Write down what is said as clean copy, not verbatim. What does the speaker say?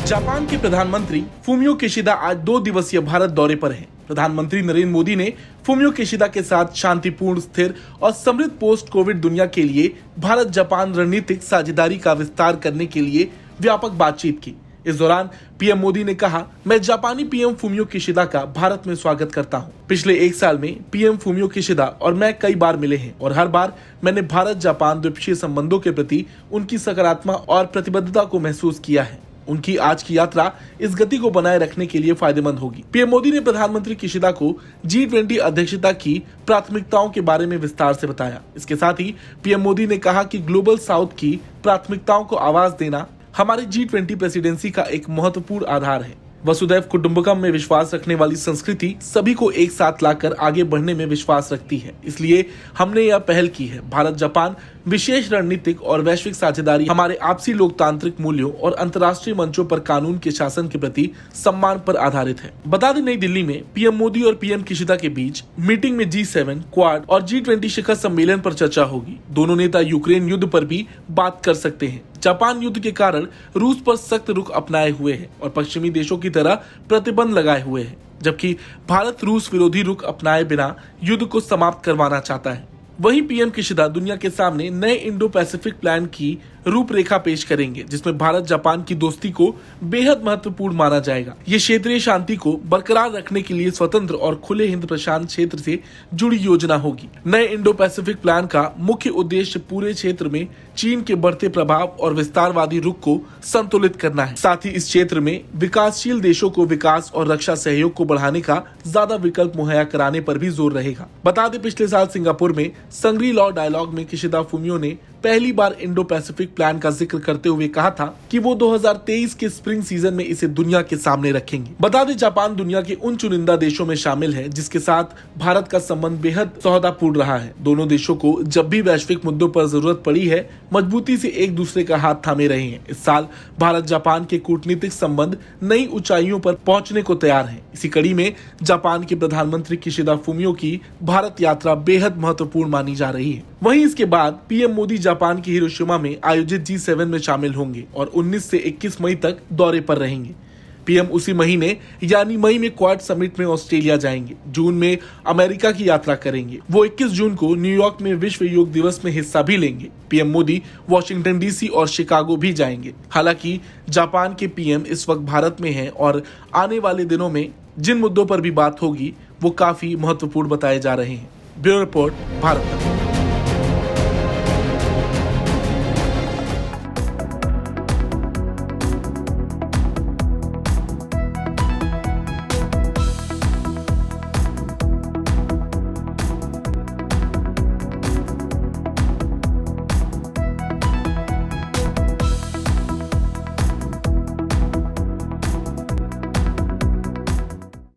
Japan के प्रधानमंत्री Fumio Kishida आज 2 दिवसीय भारत दौरे पर हैं। प्रधानमंत्री नरेंद्र मोदी ने फूमियो किशिदा के साथ शांतिपूर्ण, स्थिर और समृद्ध पोस्ट कोविड दुनिया के लिए भारत जापान रणनीतिक साझेदारी का विस्तार करने के लिए व्यापक बातचीत की। इस दौरान पीएम मोदी ने कहा, मैं जापानी पीएम फूमियो किशिदा का भारत में स्वागत करता हूं। पिछले 1 साल में पीएम फूमियो किशिदा और मैं कई बार मिले हैं और हर बार मैंने भारत जापान द्विपक्षीय संबंधों के प्रति उनकी सकारात्मक और प्रतिबद्धता को महसूस किया है। उनकी आज की यात्रा इस गति को बनाए रखने के लिए फायदेमंद होगी। पीएम मोदी ने प्रधानमंत्री किशिदा को G20 अध्यक्षता की प्राथमिकताओं के बारे में विस्तार से बताया। इसके साथ ही पीएम मोदी ने कहा कि ग्लोबल साउथ की प्राथमिकताओं को आवाज देना हमारी G20 प्रेसिडेंसी का एक महत्वपूर्ण आधार है। वसुधैव कुटुंबकम में विश्वास रखने वाली संस्कृति सभी को एक साथ लाकर आगे बढ़ने में विश्वास रखती है। इसलिए हमने यह पहल की है। भारत जापान विशेष रणनीतिक और वैश्विक साझेदारी हमारे आपसी लोकतांत्रिक मूल्यों और अंतर्राष्ट्रीय मंचों पर कानून के शासन के प्रति सम्मान पर आधारित है। बता दें, नई दिल्ली में पीएम मोदी और पीएम किशिदा के बीच मीटिंग में G7, क्वाड और G20 शिखर सम्मेलन पर चर्चा होगी। दोनों नेता यूक्रेन युद्ध पर भी बात कर सकते हैं। जापान युद्ध के कारण रूस पर सख्त रुख अपनाए हुए है और पश्चिमी देशों की तरह प्रतिबंध लगाए हुए है, जबकि भारत रूस विरोधी रुख अपनाए बिना युद्ध को समाप्त करवाना चाहता है। वहीं पीएम किशिदा दुनिया के सामने नए इंडो पैसिफिक प्लान की रूपरेखा पेश करेंगे, जिसमें भारत जापान की दोस्ती को बेहद महत्वपूर्ण माना जाएगा। ये क्षेत्रीय शांति को बरकरार रखने के लिए स्वतंत्र और खुले हिंद प्रशांत क्षेत्र से जुड़ी योजना होगी। नए इंडो पैसिफिक प्लान का मुख्य उद्देश्य पूरे क्षेत्र में चीन के बढ़ते प्रभाव और विस्तारवादी रुख को संतुलित करना है। साथ ही इस क्षेत्र में विकासशील देशों को विकास और रक्षा सहयोग को बढ़ाने का ज्यादा विकल्प मुहैया कराने पर भी जोर रहेगा। बता दें, पिछले साल सिंगापुर में संग्री लॉ डायलॉग में किशिदा फूमियो ने पहली बार इंडो पैसिफिक प्लान का जिक्र करते हुए कहा था कि वो 2023 के स्प्रिंग सीजन में इसे दुनिया के सामने रखेंगे। बता दें, जापान दुनिया के उन चुनिंदा देशों में शामिल है जिसके साथ भारत का संबंध बेहद सौहार्दपूर्ण रहा है। दोनों देशों को जब भी वैश्विक मुद्दों पर जरूरत पड़ी है, मजबूती से एक दूसरे का हाथ थामे रहे हैं। इस साल भारत जापान के कूटनीतिक संबंध नई ऊंचाइयों पर पहुंचने को तैयार है। इसी कड़ी में जापान के प्रधानमंत्री किशिदा फूमियो की भारत यात्रा बेहद महत्वपूर्ण मानी जा रही है। वहीं इसके बाद पीएम मोदी जापान के हिरोशिमा में आयोजित G7 में शामिल होंगे और 19 से 21 मई तक दौरे पर रहेंगे। पीएम उसी महीने यानी मई में क्वाड समिट में ऑस्ट्रेलिया जाएंगे। जून में अमेरिका की यात्रा करेंगे। वो 21 जून को न्यूयॉर्क में विश्व योग दिवस में हिस्सा भी लेंगे। पीएम मोदी वॉशिंगटन DC और शिकागो भी जाएंगे। हालांकि जापान के पीएम इस वक्त भारत में हैं और आने वाले दिनों में जिन मुद्दों पर भी बात होगी वो काफी महत्वपूर्ण बताए जा रहे हैं। Bureau report, Bharat.